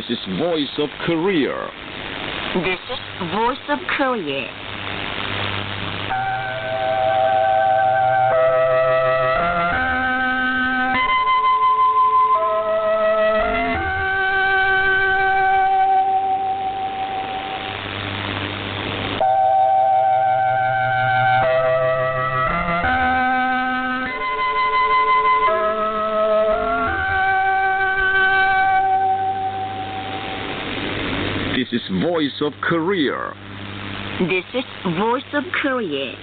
is Voice of Korea. This is Voice of Korea. This is Voice of Korea. This is Voice of Korea.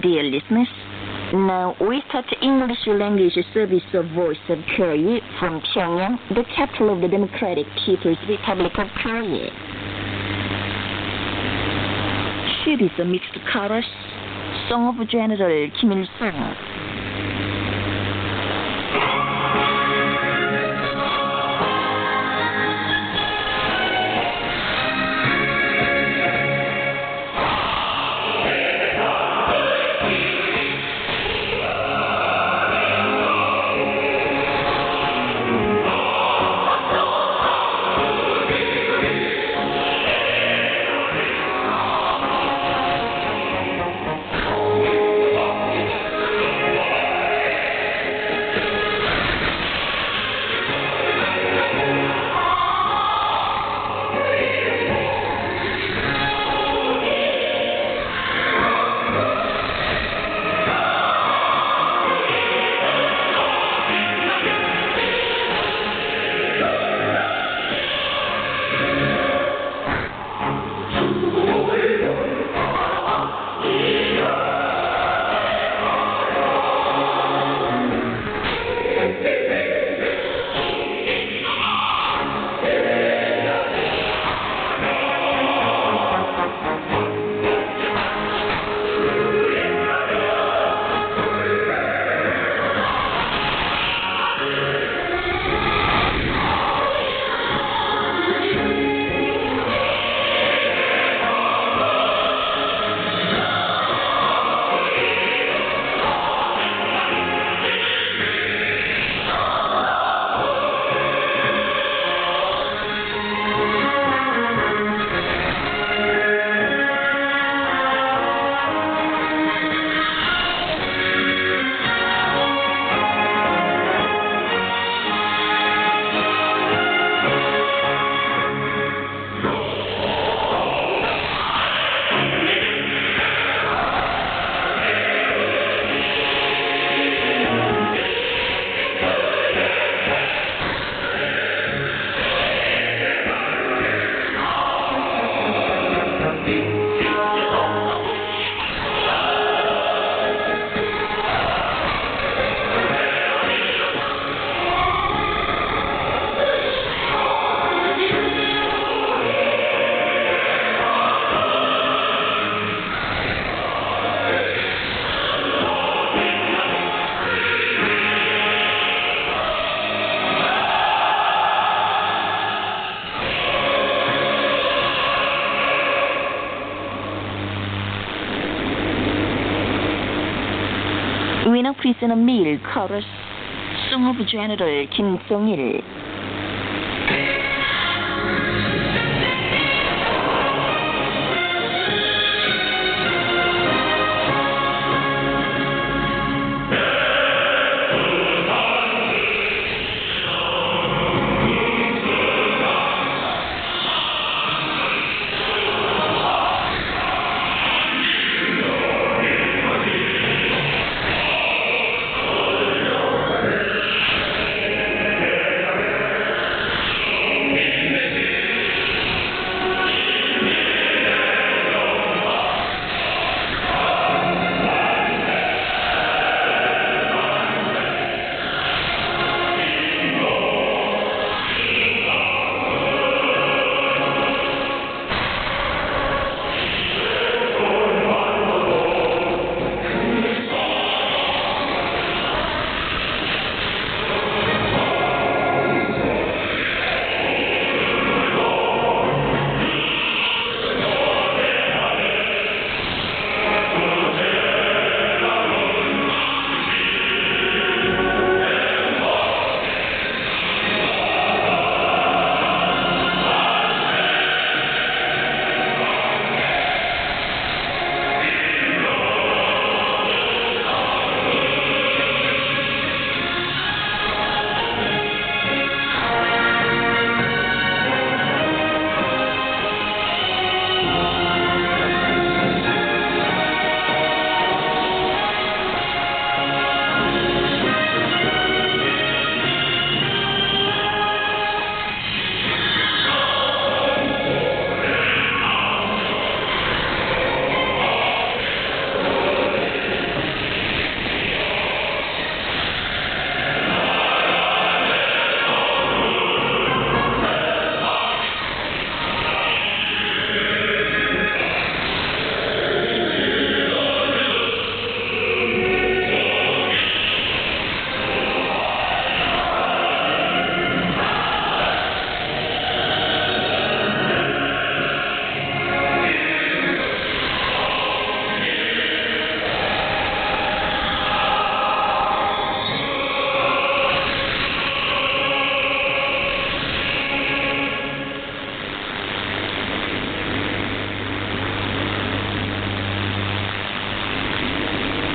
Dear listeners, now we start the English language service of Voice of Korea from Pyongyang, the capital of the Democratic People's Republic of Korea. Ship is a mixed chorus, song of General Kim Il-sung. in a meal chorus sung of General Kim Jong-il.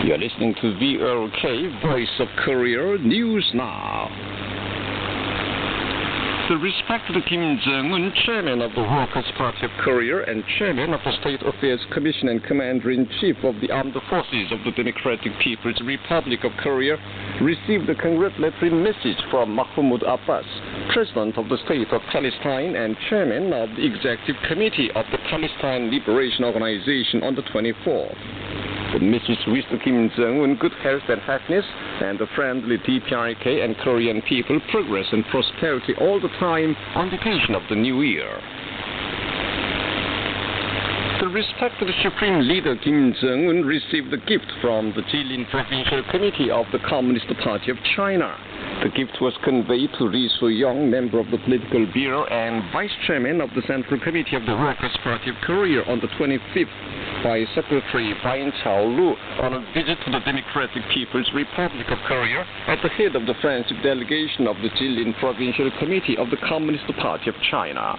You're listening to VLK, Voice of Korea, News Now. The respected Kim Jong-un, Chairman of the Workers' Party of Korea and Chairman of the State Affairs Commission and Commander-in-Chief of the Armed Forces of the Democratic People's Republic of Korea, received a congratulatory message from Mahmoud Abbas, President of the State of Palestine and Chairman of the Executive Committee of the Palestine Liberation Organization on the 24th. The message wished Kim Jong-un good health and happiness and the friendly DPRK and Korean people progress and prosperity all the time on the occasion of the new year. The respected Supreme Leader Kim Jong-un received a gift from the Jilin Provincial Committee of the Communist Party of China. The gift was conveyed to Ri Su-young, member of the Political Bureau and Vice Chairman of the Central Committee of the Workers' Party of Korea on the 25th by Secretary Bain Chao-lu on a visit to the Democratic People's Republic of Korea at the head of the friendship delegation of the Jilin Provincial Committee of the Communist Party of China.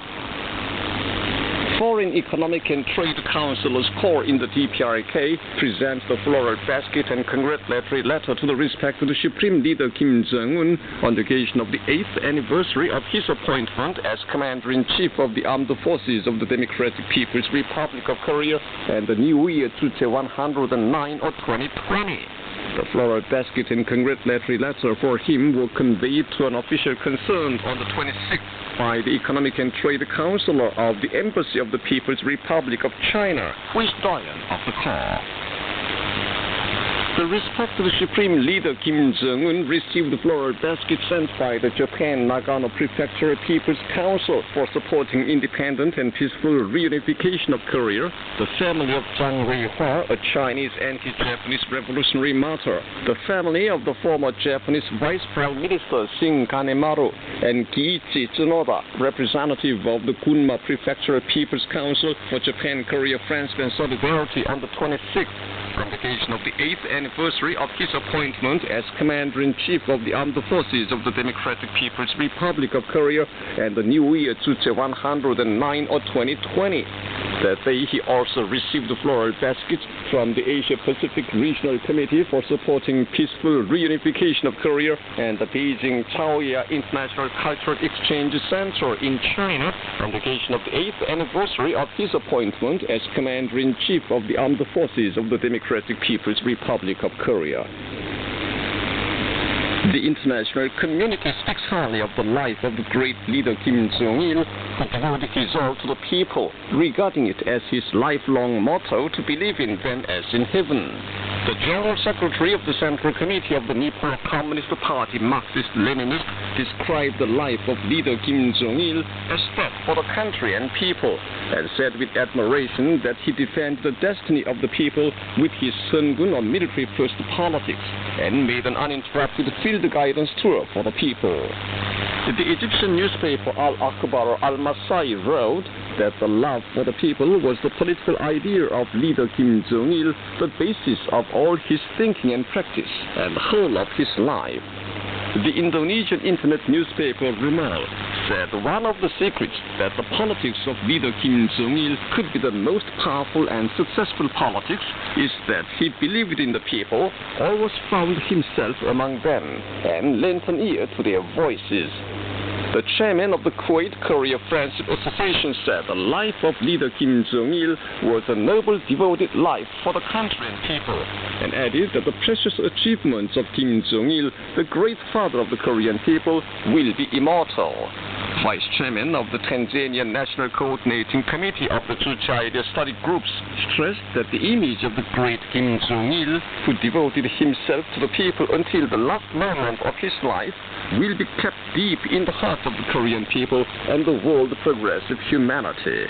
Foreign Economic and Trade Councilors Corps in the DPRK presents the floral basket and congratulatory letter to the respected Supreme Leader Kim Jong-un on the occasion of the 8th anniversary of his appointment as Commander-in-Chief of the Armed Forces of the Democratic People's Republic of Korea and the New Year 2109 or 2020. The floral basket and congratulatory letter for him were conveyed to an official concerned on the 26th by the Economic and Trade Counselor of the Embassy of the People's Republic of China, who is doyen of the Corps. The respected Supreme Leader Kim Jong-un received the floral basket sent by the Japan Nagano Prefecture People's Council for supporting independent and peaceful reunification of Korea, the family of Zhang Weihua, a Chinese anti-Japanese revolutionary martyr, the family of the former Japanese Vice Prime Minister Shin Kanemaru, and Kiichi Tsunoda, representative of the Gunma Prefecture People's Council for Japan, Korea, Friendship and Solidarity on the 26th, on the occasion of the 8th anniversary of his appointment as Commander-in-Chief of the Armed Forces of the Democratic People's Republic of Korea and the New Year 109 or 2020. That day, he also received floral baskets from the Asia-Pacific Regional Committee for supporting peaceful reunification of Korea and the Beijing Chaoya International Cultural Exchange Center in China on the occasion of the 8th anniversary of his appointment as Commander-in-Chief of the Armed Forces of the Democratic People's Republic of Korea. The international community speaks highly of the life of the great leader Kim Jong-il, who devoted his all to the people, regarding it as his lifelong motto to believe in them as in heaven. The General Secretary of the Central Committee of the Nippon Communist Party, Marxist-Leninist, described the life of leader Kim Jong-il as death for the country and people, and said with admiration that he defended the destiny of the people with his Sungun or military-first politics, and made an uninterrupted field guidance tour for the people. The Egyptian newspaper Al-Akhbar Al-Masai wrote that the love for the people was the political idea of leader Kim Jong-il, the basis of all his thinking and practice, and the whole of his life. The Indonesian internet newspaper Rumal said one of the secrets that the politics of leader Kim Jong-il could be the most powerful and successful politics is that he believed in the people, always found himself among them, and lent an ear to their voices. The chairman of the Kuwait-Korea Friendship Association said the life of leader Kim Jong-il was a noble, devoted life for the country and people, and added that the precious achievements of Kim Jong-il, the great father of the Korean people, will be immortal. Vice Chairman of the Tanzanian National Coordinating Committee of the two China study groups stressed that the image of the great Kim Jong-il, who devoted himself to the people until the last moment of his life, will be kept deep in the heart of the Korean people and the world progressive humanity.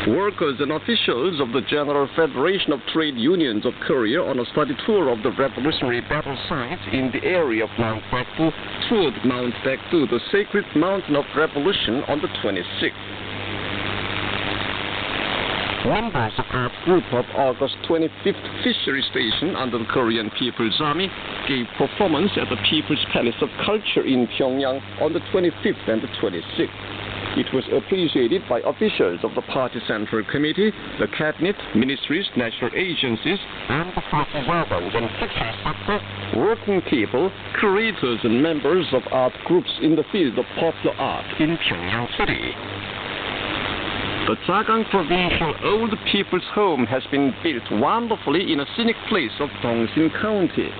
Workers and officials of the General Federation of Trade Unions of Korea on a study tour of the revolutionary battle sites in the area of Mount Baekdu toured Mount Baekdu, the sacred mountain of revolution, on the 26th. Members of the group of August 25th Fishery Station under the Korean People's Army gave performance at the People's Palace of Culture in Pyongyang on the 25th and the 26th. It was appreciated by officials of the Party Central Committee, the Cabinet, ministries, national agencies, and the forces urban and fishery sector, working people, creators and members of art groups in the field of popular art in Pyongyang City. The Jagang Provincial Old People's Home has been built wonderfully in a scenic place of Dongsin County.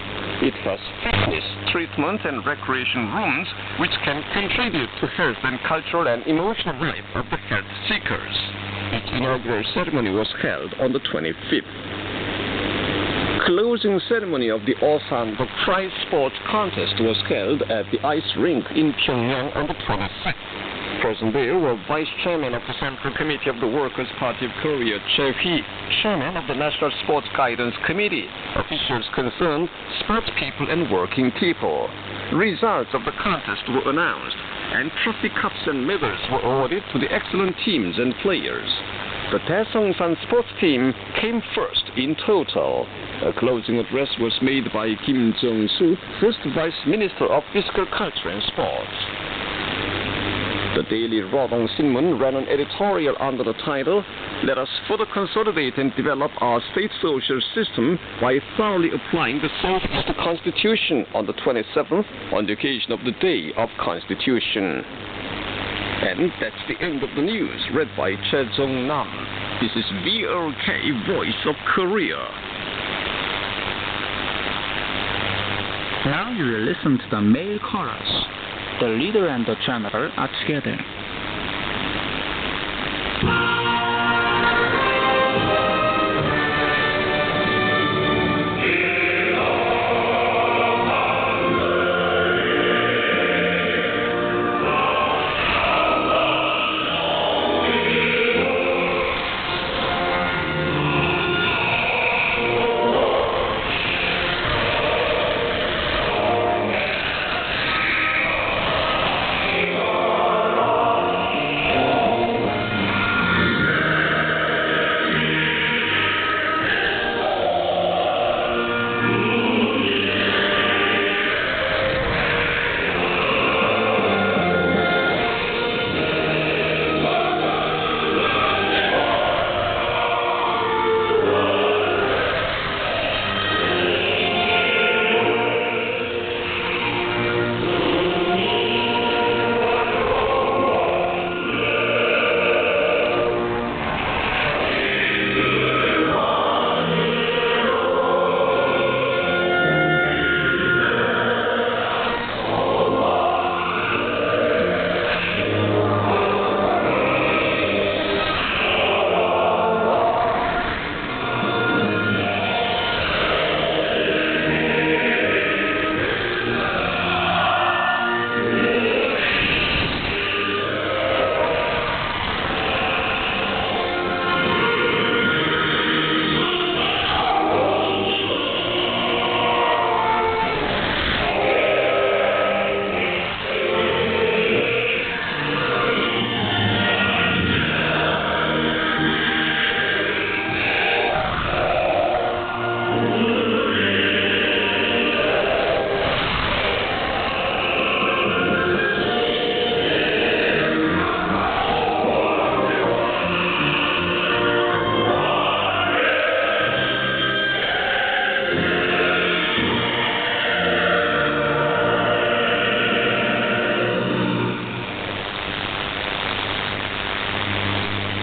It has fitness, treatment, and recreation rooms which can contribute to health and cultural and emotional life of the health seekers. Its inaugural ceremony was held on the 25th. Closing ceremony of the Osan, the prize sports contest, was held at the ice rink in Pyongyang on the 26th. Present there were Vice Chairman of the Central Committee of the Workers' Party of Korea, Choi Hee, Chairman of the National Sports Guidance Committee, officials concerned, sports people and working people. Results of the contest were announced, and trophy cups and medals were awarded to the excellent teams and players. The Daesungsan sports team came first in total. A closing address was made by Kim Jong-soo, first Vice Minister of Physical Culture and Sports. The daily Rodong Sinmun ran an editorial under the title, "Let us further consolidate and develop our state social system by thoroughly applying the Socialist Constitution," on the 27th, on the occasion of the Day of Constitution. And that's the end of the news, read by Che Jong-nam. This is VOK, Voice of Korea. Now you will listen to the male chorus. The leader and the drummer are together.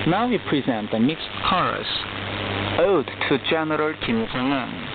Now we present the mixed chorus, Ode to General Kim Jong-un.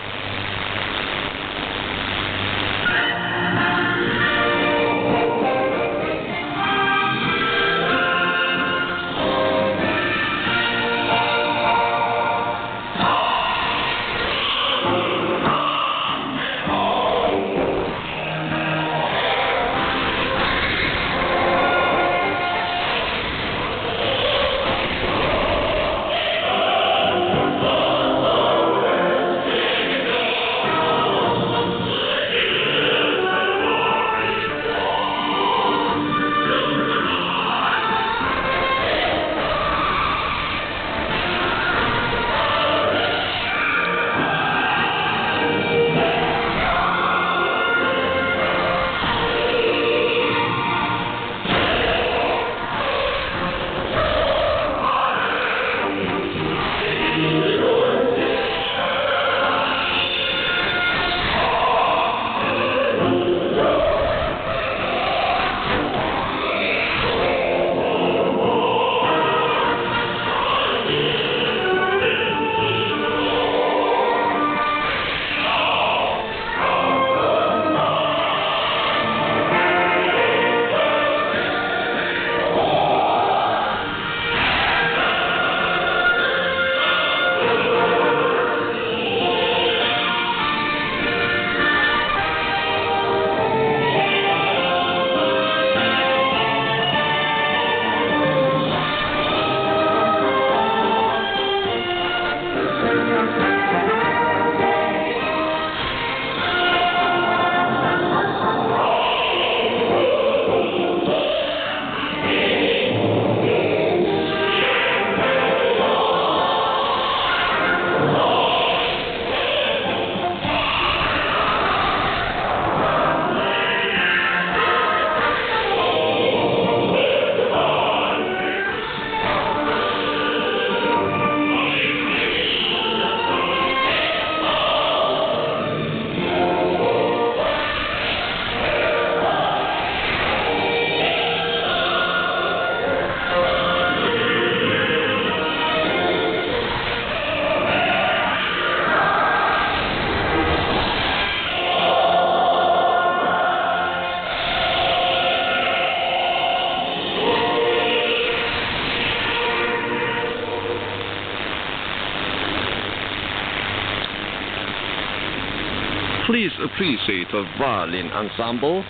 Please appreciate the violin ensemble,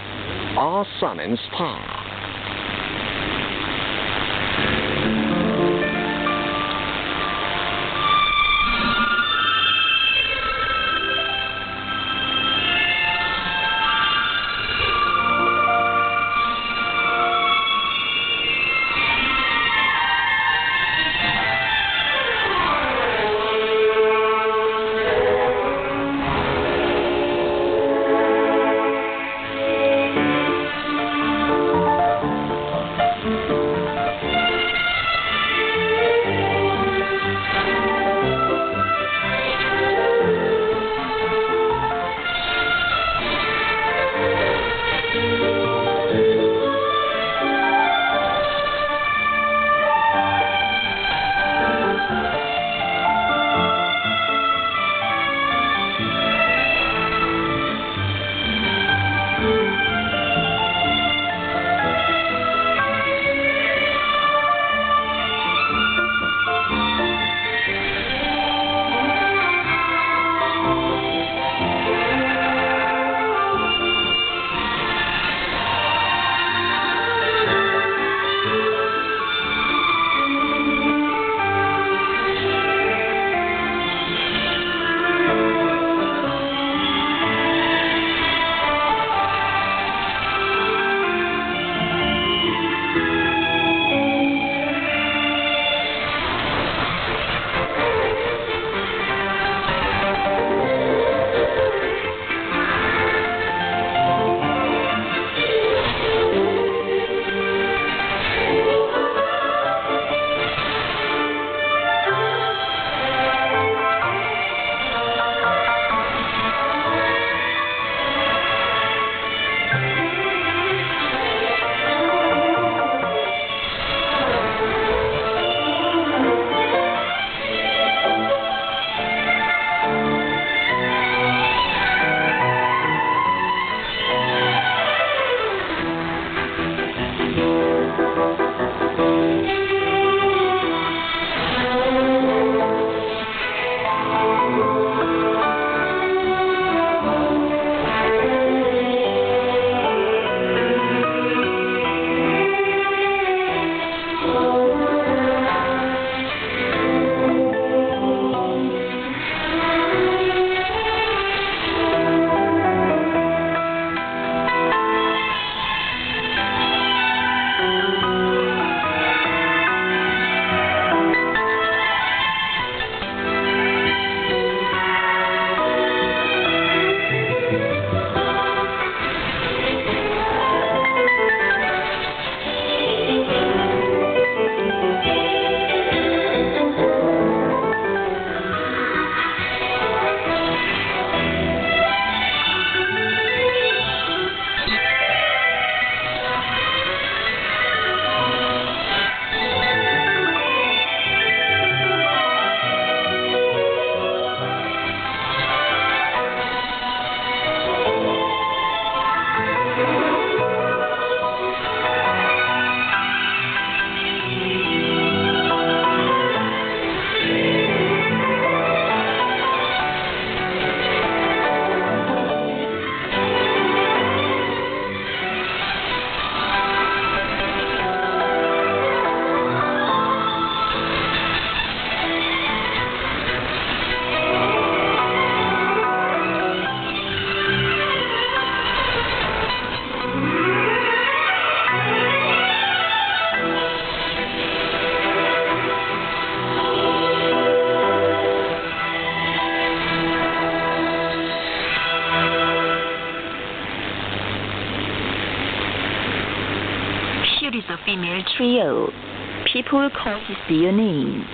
Our Sun and Star. a female trio. People call his dear name.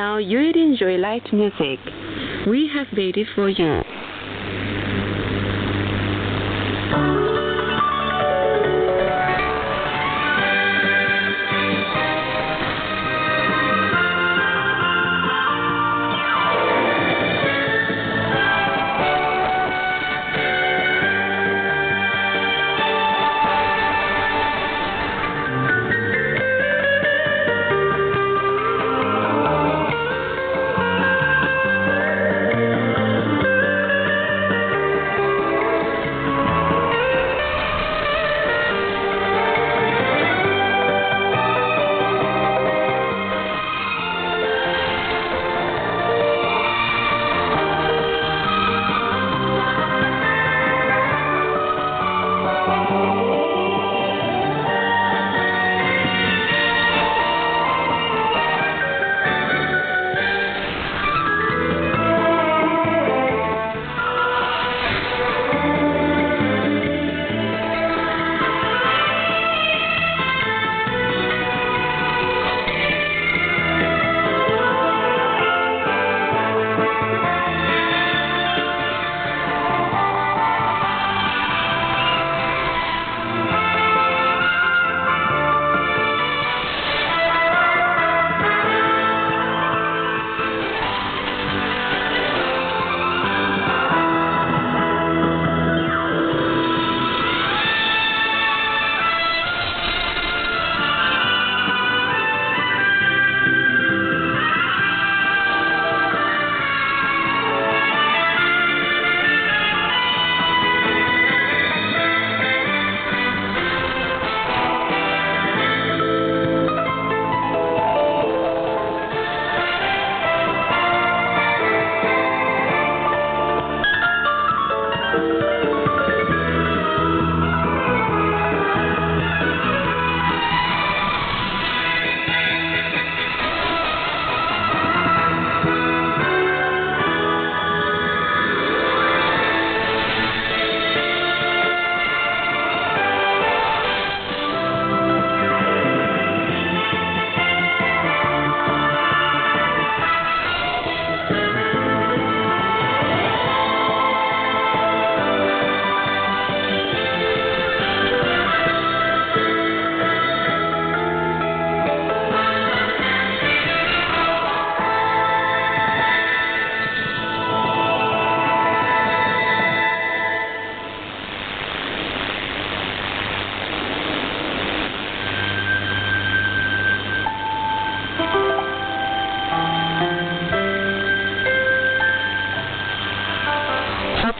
Now you will enjoy light music. We have made it for you.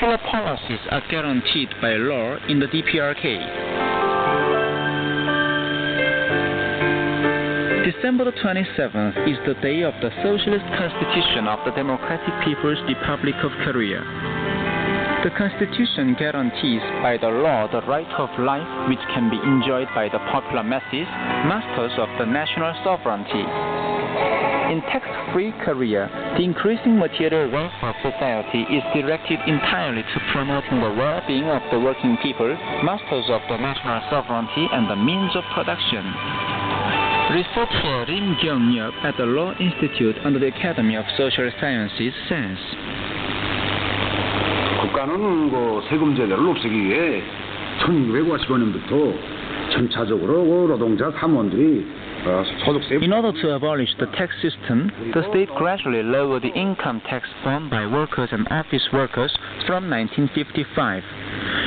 Popular policies are guaranteed by law in the DPRK. December the 27th is the day of the Socialist Constitution of the Democratic People's Republic of Korea. The Constitution guarantees by the law the right of life which can be enjoyed by the popular masses, masters of the national sovereignty. In tax-free Korea, the increasing material wealth of society is directed entirely to promoting the well-being of the working people, masters of the national sovereignty and the means of production. Researcher Rim Kyung-yeop at the Law Institute under the Academy of Social Sciences says, 국가는 세금 제도를 없애기 위해 1950년부터 점차적으로 노동자 사무원들이 in order to abolish the tax system, the state gradually lowered the income tax borne by workers and office workers from 1955.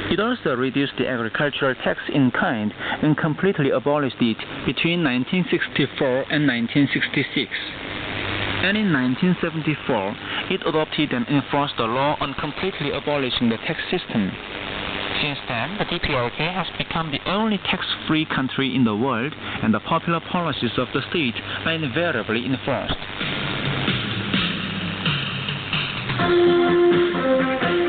It also reduced the agricultural tax in kind and completely abolished it between 1964 and 1966. And in 1974, it adopted and enforced a law on completely abolishing the tax system. Since then, the DPRK has become the only tax-free country in the world, and the popular policies of the state are invariably enforced.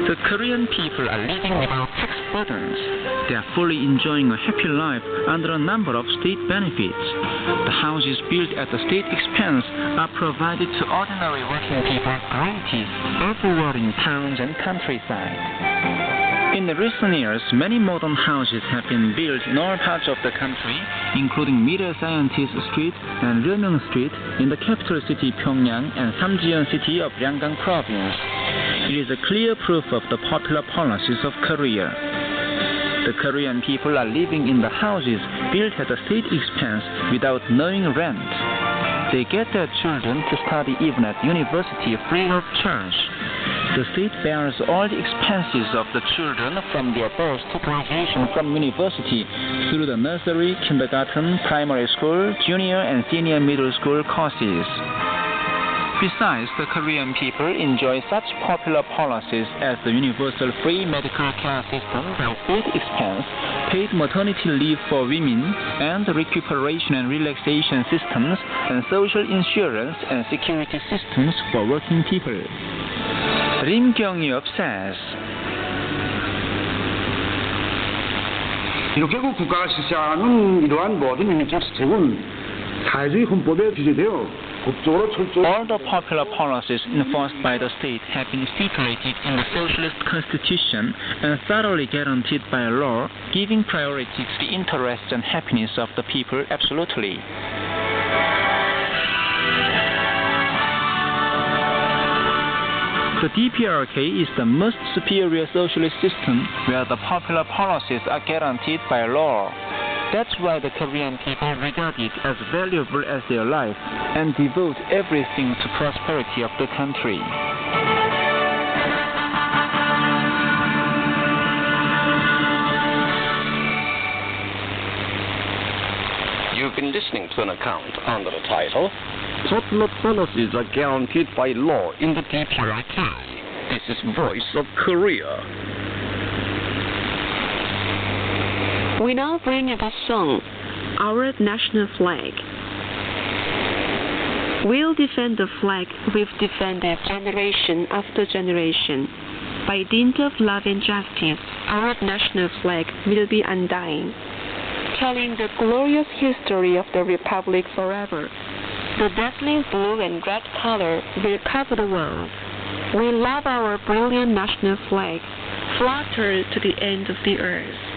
The Korean people are living without tax burdens. They are fully enjoying a happy life under a number of state benefits. The houses built at the state expense are provided to ordinary working people gratis everywhere in towns and countryside. In the recent years, many modern houses have been built in all parts of the country, including Media Scientist Street and Ryomyeong Street in the capital city Pyongyang and Samjiyon city of Yangon province. It is a clear proof of the popular policies of Korea. The Korean people are living in the houses built at the state expense without knowing rent. They get their children to study even at university free of charge. The state bears all the expenses of the children from their birth to graduation from university through the nursery, kindergarten, primary school, junior and senior middle school courses. Besides, the Korean people enjoy such popular policies as the universal free medical care system by state expense, paid maternity leave for women, and recuperation and relaxation systems, and social insurance and security systems for working people. Rim Kyung-yeop says, 이렇게 국가가 실시하는 이러한 모든 민주적 정책은 사회주의 헌법에 규정되어 all the popular policies enforced by the state have been stipulated in the socialist constitution and thoroughly guaranteed by law, giving priority to the interests and happiness of the people absolutely. The DPRK is the most superior socialist system where the popular policies are guaranteed by law. That's why the Korean people regard it as valuable as their life and devote everything to prosperity of the country. You've been listening to an account under the title, Popular Policies Are Guaranteed by Law in the DPRK. This is Voice of Korea. We now bring you the song, Our National Flag. We'll defend the flag we've defended generation after generation. By dint of love and justice, our national flag will be undying, telling the glorious history of the Republic forever. The dazzling blue and red color will cover the world. We love our brilliant national flag, flutter to the end of the earth.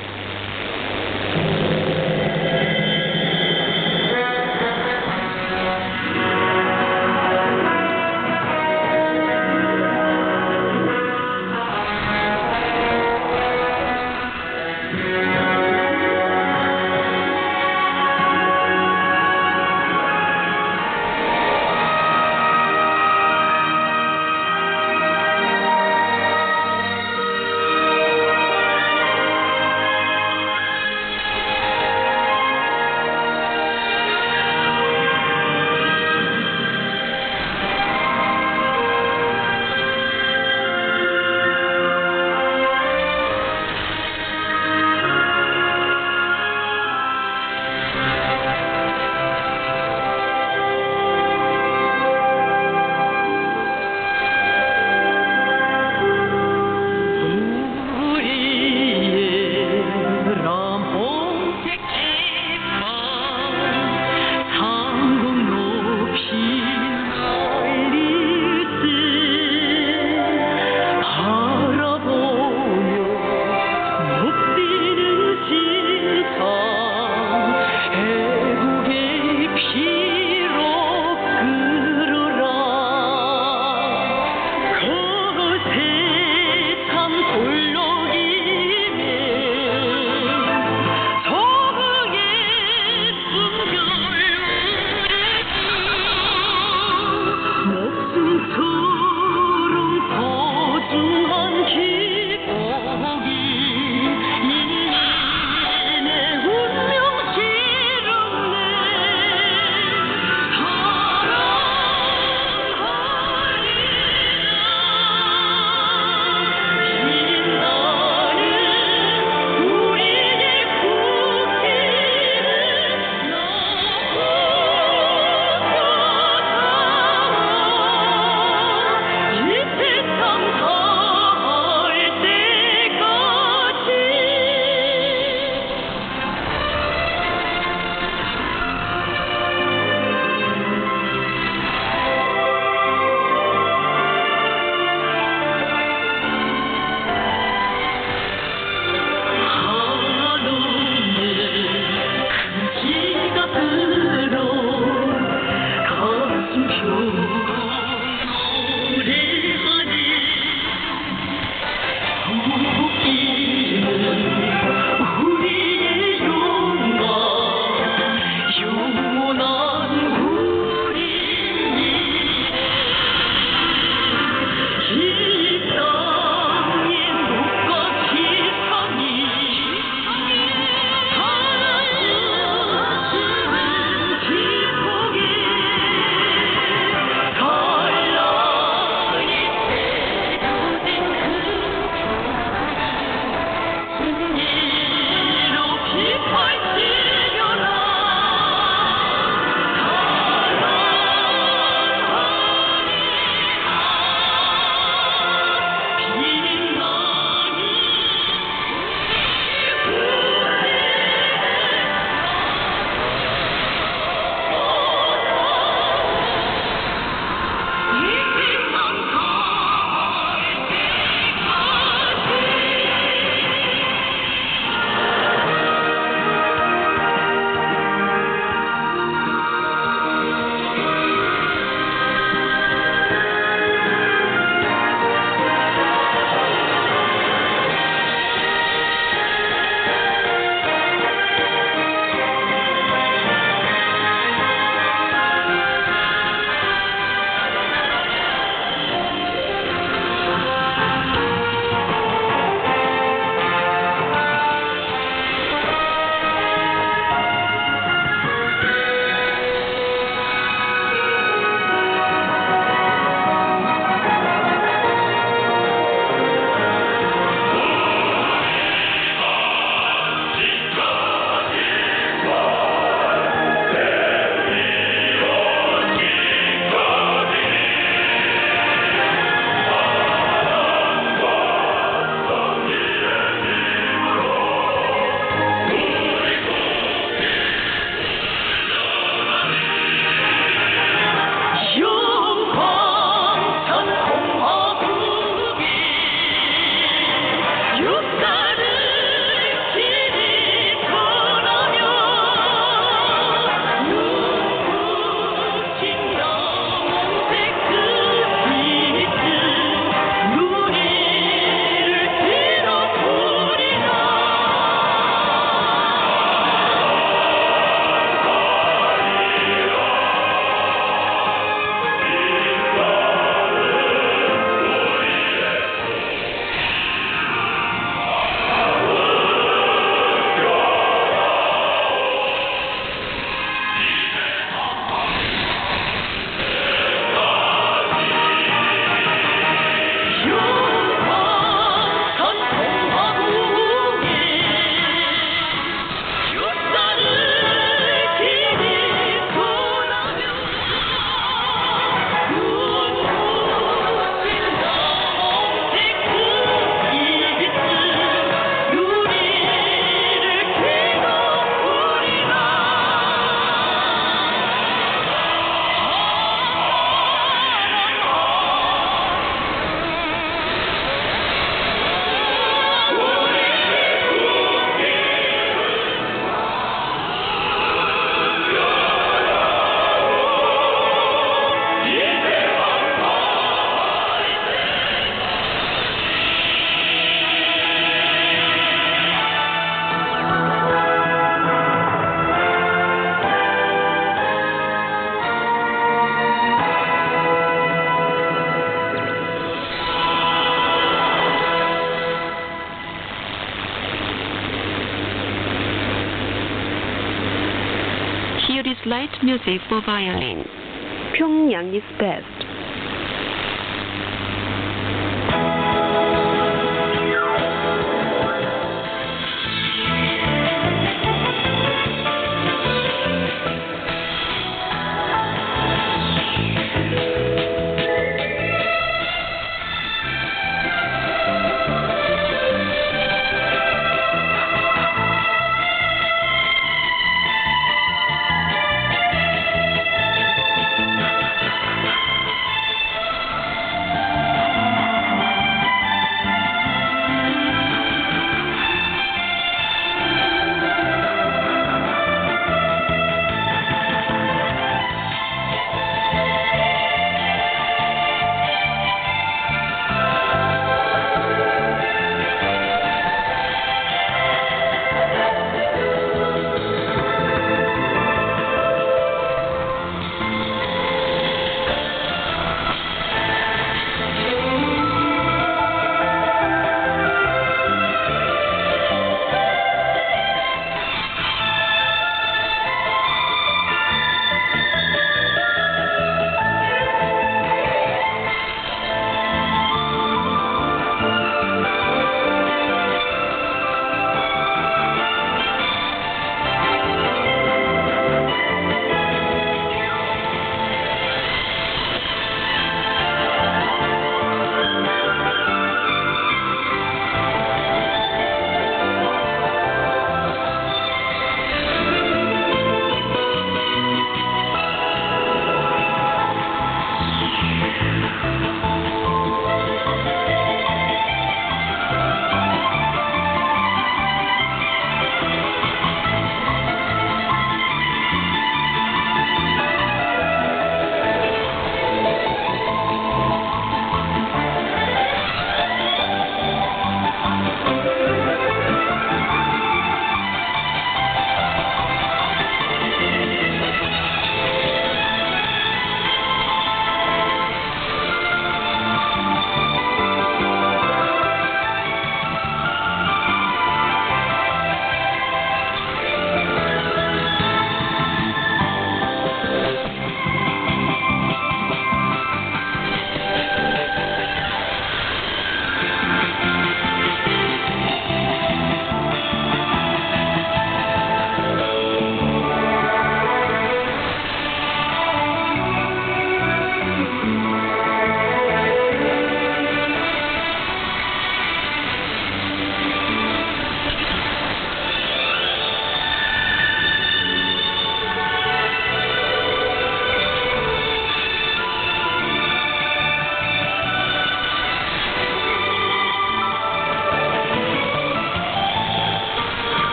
light music for violin. Pyongyang is best.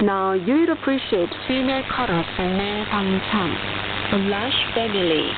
Now you will appreciate female chorus and male 방참, a large family.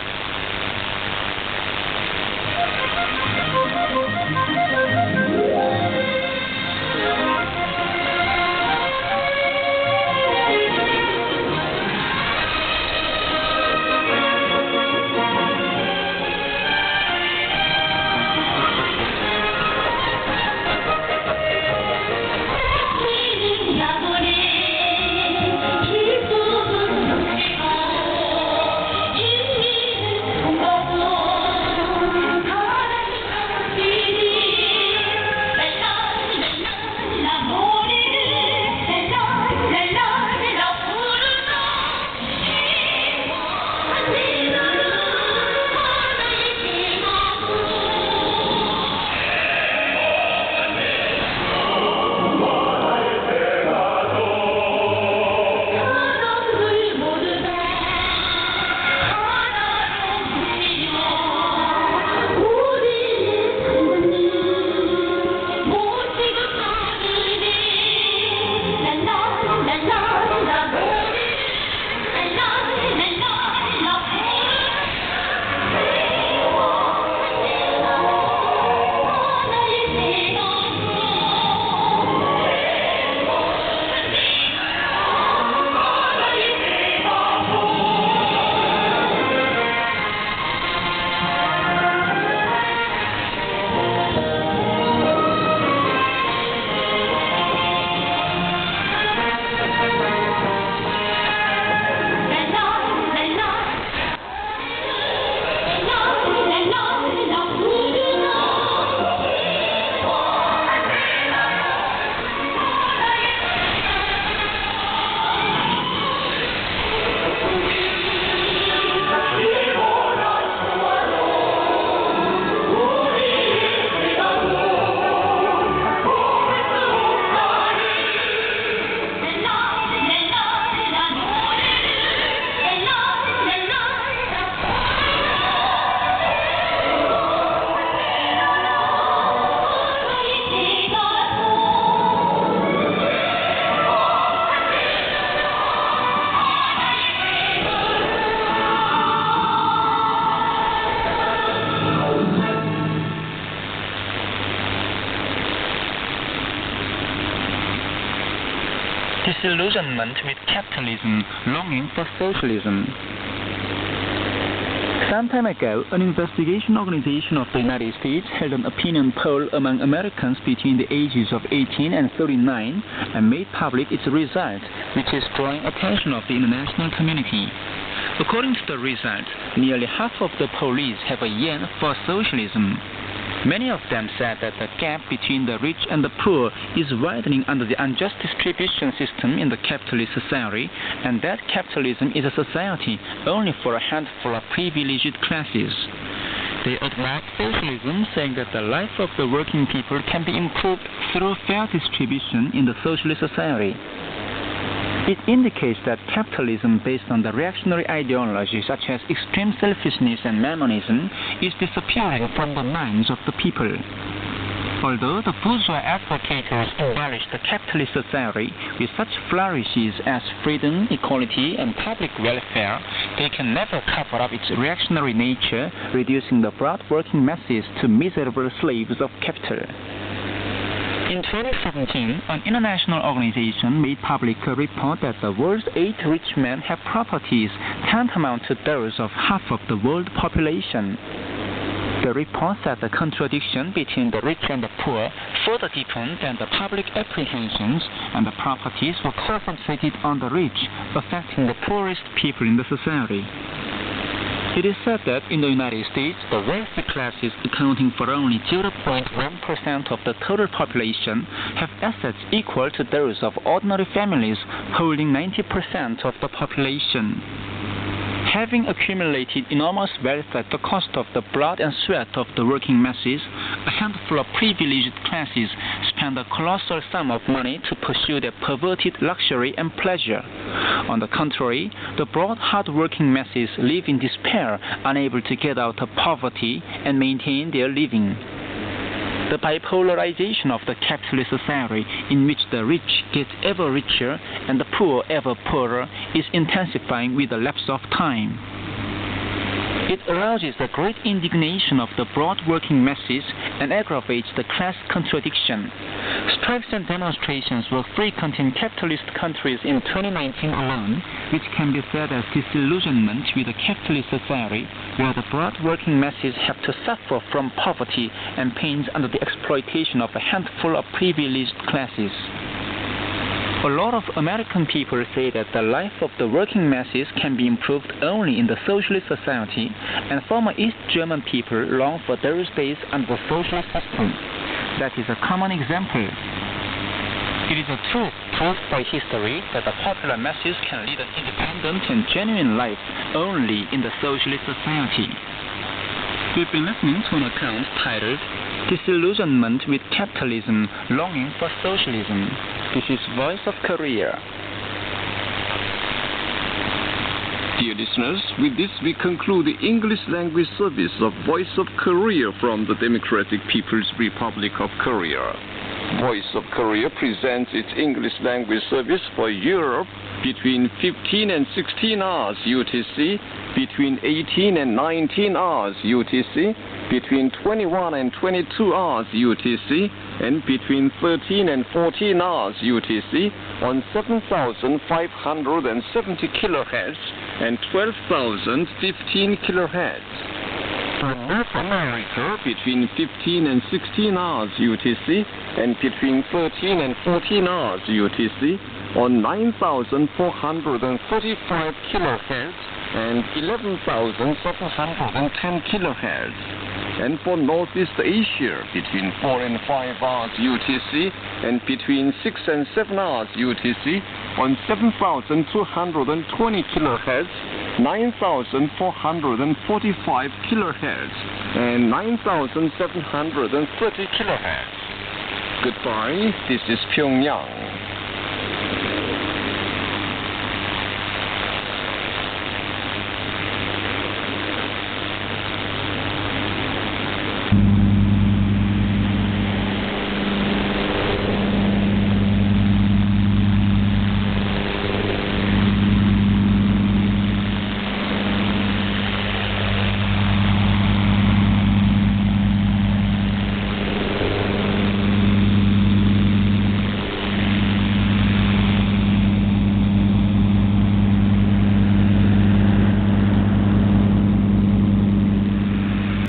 disillusionment with capitalism, longing for socialism. Some time ago, an investigation organization of the United States held an opinion poll among Americans between the ages of 18 and 39 and made public its result, which is drawing attention of the international community. According to the result, nearly half of the pollees have a yen for socialism. Many of them said that the gap between the rich and the poor is widening under the unjust distribution system in the capitalist society, and that capitalism is a society only for a handful of privileged classes. They admired socialism, saying that the life of the working people can be improved through fair distribution in the socialist society. It indicates that capitalism based on the reactionary ideology such as extreme selfishness and mammonism is disappearing from the minds of the people. Although the bourgeois advocates embellish the capitalist society with such flourishes as freedom, equality, and public welfare, they can never cover up its reactionary nature, reducing the broad working masses to miserable slaves of capital. In 2017, an international organization made public a report that the world's 8 rich men have properties tantamount to those of half of the world population. The report said the contradiction between the rich and the poor further deepened than the public apprehensions, and the properties were concentrated on the rich, affecting the poorest people in the society. It is said that in the United States, the wealthy classes, accounting for only 0.1% of the total population, have assets equal to those of ordinary families holding 90% of the population. Having accumulated enormous wealth at the cost of the blood and sweat of the working masses, a handful of privileged classes spend a colossal sum of money to pursue their perverted luxury and pleasure. On the contrary, the broad, hard-working masses live in despair, unable to get out of poverty and maintain their living. The bipolarization of the capitalist society, in which the rich get ever richer and the poor ever poorer, is intensifying with the lapse of time. It arouses the great indignation of the broad working masses and aggravates the class contradiction. Strikes and demonstrations were frequent in capitalist countries in 2019 alone, which can be said as disillusionment with a capitalist society where the broad working masses have to suffer from poverty and pains under the exploitation of a handful of privileged classes. A lot of American people say that the life of the working masses can be improved only in the socialist society, and former East German people long for those days under the socialist system. That is a common example. It is a truth proved by history that the popular masses can lead an independent and genuine life only in the socialist society. We've been listening to an account titled Disillusionment with Capitalism, Longing for Socialism. This is Voice of Korea. Dear listeners, with this we conclude the English language service of Voice of Korea from the Democratic People's Republic of Korea. Voice of Korea presents its English language service for Europe between 15 and 16 hours UTC, between 18 and 19 hours UTC, between 21 and 22 hours UTC, and between 13 and 14 hours UTC on 7,570 kHz and 12,015 kHz. For North America, between 15 and 16 hours UTC and between 13 and 14 hours UTC on 9,435 kHz and 11,710 kHz. And for Northeast Asia, between 4 and 5 hours UTC and between 6 and 7 hours UTC on 7,220 kHz, 9,445 kHz, and 9,730 kHz. Goodbye, this is Pyongyang.